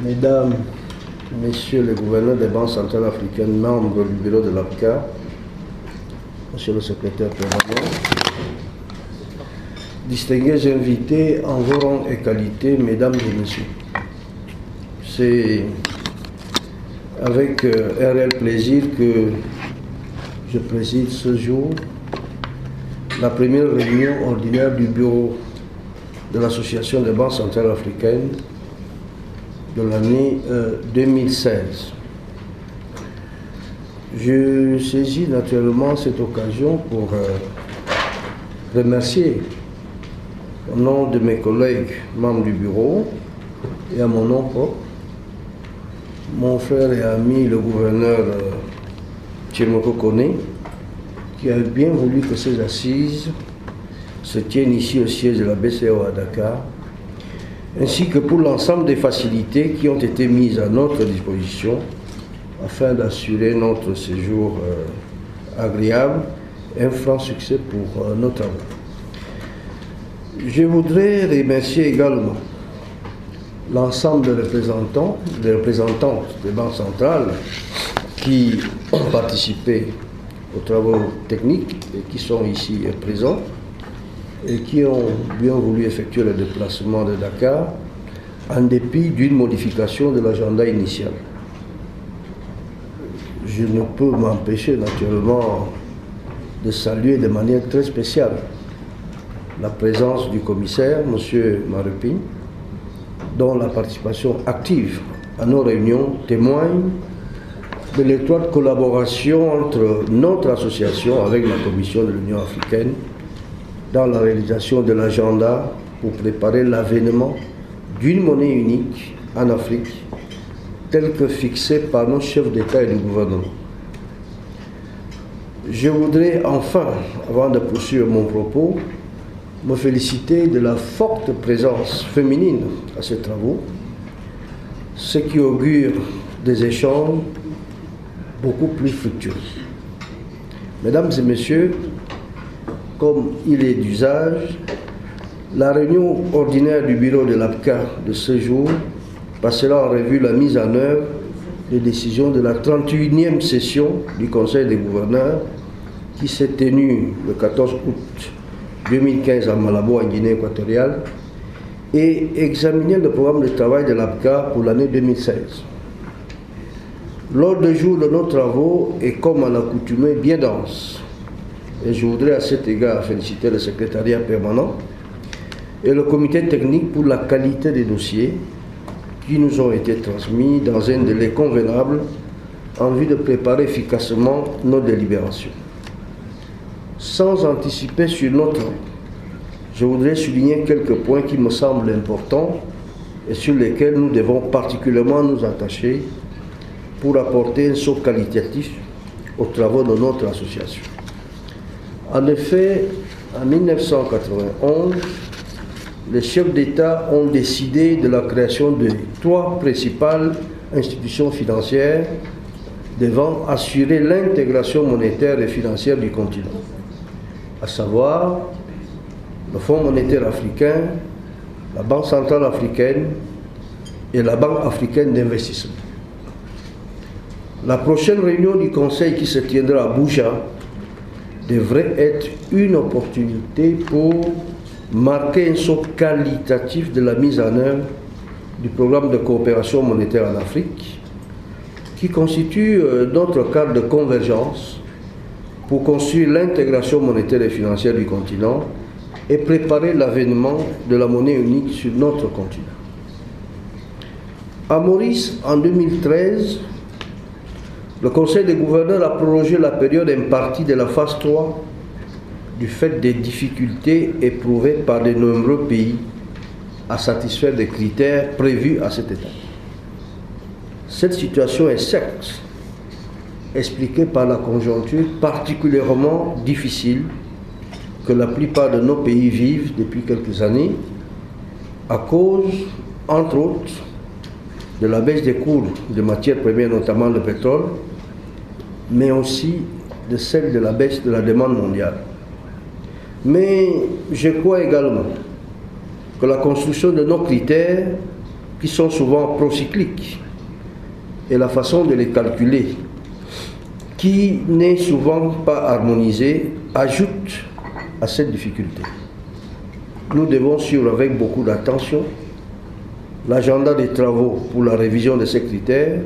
Mesdames, Messieurs les gouverneurs des banques centrales africaines, membres du bureau de l'APCA, Monsieur le secrétaire permanent, distingués invités en vos rangs et qualités, Mesdames et Messieurs, c'est avec un réel plaisir que je préside ce jour la première réunion ordinaire du bureau de l'Association des banques centrales africaines de l'année 2016. Je saisis naturellement cette occasion pour remercier au nom de mes collègues membres du bureau et à mon nom propre, mon frère et ami le gouverneur Tchemoko Kone, qui a bien voulu que ces assises se tiennent ici au siège de la BCEAO à Dakar, ainsi que pour l'ensemble des facilités qui ont été mises à notre disposition afin d'assurer notre séjour agréable et un franc succès pour nos travaux. Je voudrais remercier également l'ensemble des représentants, des représentantes des banques centrales qui ont participé aux travaux techniques et qui sont ici présents et qui ont bien voulu effectuer le déplacement de Dakar en dépit d'une modification de l'agenda initial. Je ne peux m'empêcher naturellement de saluer de manière très spéciale la présence du commissaire, M. Marupin, dont la participation active à nos réunions témoigne de l'étroite collaboration entre notre association avec la Commission de l'Union africaine dans la réalisation de l'agenda pour préparer l'avènement d'une monnaie unique en Afrique, telle que fixée par nos chefs d'État et de gouvernement. Je voudrais enfin, avant de poursuivre mon propos, me féliciter de la forte présence féminine à ces travaux, ce qui augure des échanges beaucoup plus fructueux. Mesdames et Messieurs, comme il est d'usage, la réunion ordinaire du bureau de l'APCA de ce jour passera en revue la mise en œuvre des décisions de la 31e session du Conseil des gouverneurs qui s'est tenue le 14 août 2015 à Malabo, en Guinée équatoriale, et examiner le programme de travail de l'APCA pour l'année 2016. L'ordre du jour de nos travaux est, comme à l'accoutumée, bien dense. Et je voudrais à cet égard féliciter le secrétariat permanent et le comité technique pour la qualité des dossiers qui nous ont été transmis dans un délai convenable en vue de préparer efficacement nos délibérations. Sans anticiper sur notre, je voudrais souligner quelques points qui me semblent importants et sur lesquels nous devons particulièrement nous attacher pour apporter un saut qualitatif aux travaux de notre association. En effet, en 1991, les chefs d'État ont décidé de la création de 3 principales institutions financières devant assurer l'intégration monétaire et financière du continent, à savoir le Fonds monétaire africain, la Banque centrale africaine et la Banque africaine d'investissement. La prochaine réunion du Conseil qui se tiendra à Abuja devrait être une opportunité pour marquer un saut qualitatif de la mise en œuvre du programme de coopération monétaire en Afrique, qui constitue notre cadre de convergence pour construire l'intégration monétaire et financière du continent et préparer l'avènement de la monnaie unique sur notre continent. À Maurice, en 2013, le Conseil des gouverneurs a prolongé la période impartie de la phase 3 du fait des difficultés éprouvées par de nombreux pays à satisfaire des critères prévus à cette étape. Cette situation est certes expliquée par la conjoncture particulièrement difficile que la plupart de nos pays vivent depuis quelques années à cause, entre autres, de la baisse des cours de matières premières, notamment le pétrole, mais aussi de celle de la baisse de la demande mondiale. Mais je crois également que la construction de nos critères qui sont souvent procycliques, et la façon de les calculer, qui n'est souvent pas harmonisée, ajoute à cette difficulté. Nous devons suivre avec beaucoup d'attention l'agenda des travaux pour la révision de ces critères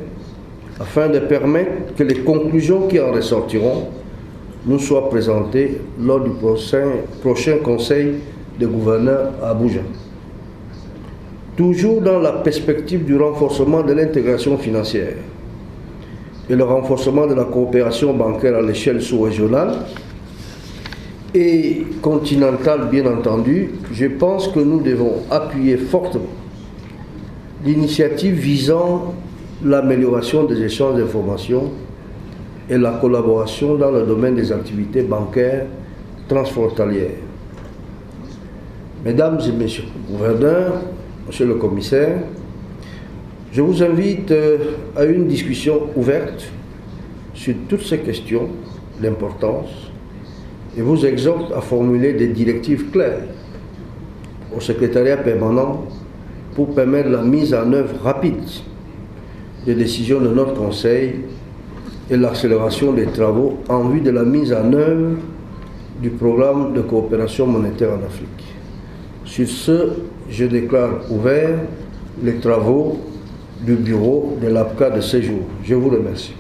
afin de permettre que les conclusions qui en ressortiront nous soient présentées lors du prochain Conseil des gouverneurs à Abuja. Toujours dans la perspective du renforcement de l'intégration financière et le renforcement de la coopération bancaire à l'échelle sous-régionale et continentale, bien entendu, je pense que nous devons appuyer fortement l'initiative visant l'amélioration des échanges d'informations et la collaboration dans le domaine des activités bancaires transfrontalières. Mesdames et messieurs les gouverneurs, monsieur le commissaire, je vous invite à une discussion ouverte sur toutes ces questions d'importance et vous exhorte à formuler des directives claires au secrétariat permanent pour permettre la mise en œuvre rapide des décisions de notre Conseil et l'accélération des travaux en vue de la mise en œuvre du programme de coopération monétaire en Afrique. Sur ce, je déclare ouvert les travaux du bureau de l'APCA de ce jour. Je vous remercie.